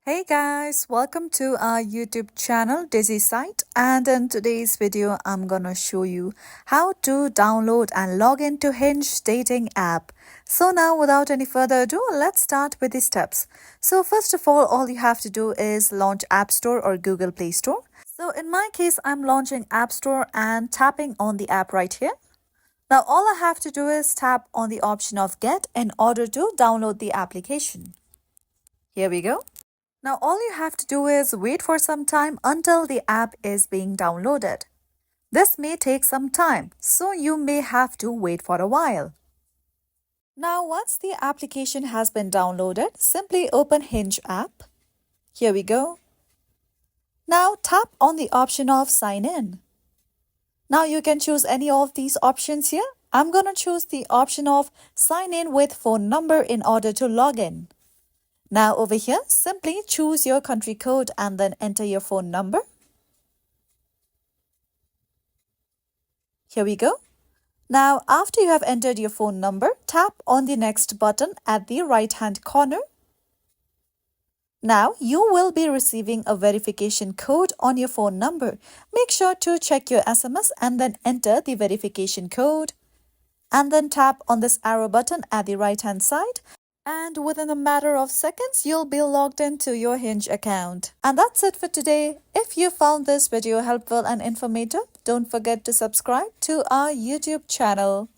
Hey guys, welcome to our YouTube channel Dizzy Site, and in today's video I'm gonna show you how to download and log into Hinge dating app. So now without any further ado, let's start with the steps. So first of all you have to do is launch App Store or Google Play Store. So in my case I'm launching App Store and tapping on the app right here. Now all I have to do is tap on the option of Get in order to download the application. Here we go. Now all you have to do is wait for some time until the app is being downloaded. This may take some time, so you may have to wait for a while. Now once the application has been downloaded, simply open Hinge app. Here we go. Now tap on the option of Sign In. Now you can choose any of these options here. I'm gonna choose the option of Sign In with phone number in order to log in. Now over here, simply choose your country code and then enter your phone number. Here we go. Now after you have entered your phone number, tap on the next button at the right-hand corner. Now you will be receiving a verification code on your phone number. Make sure to check your SMS and then enter the verification code. And then tap on this arrow button at the right-hand side. And within a matter of seconds, you'll be logged into your Hinge account. And that's it for today. If you found this video helpful and informative, don't forget to subscribe to our YouTube channel.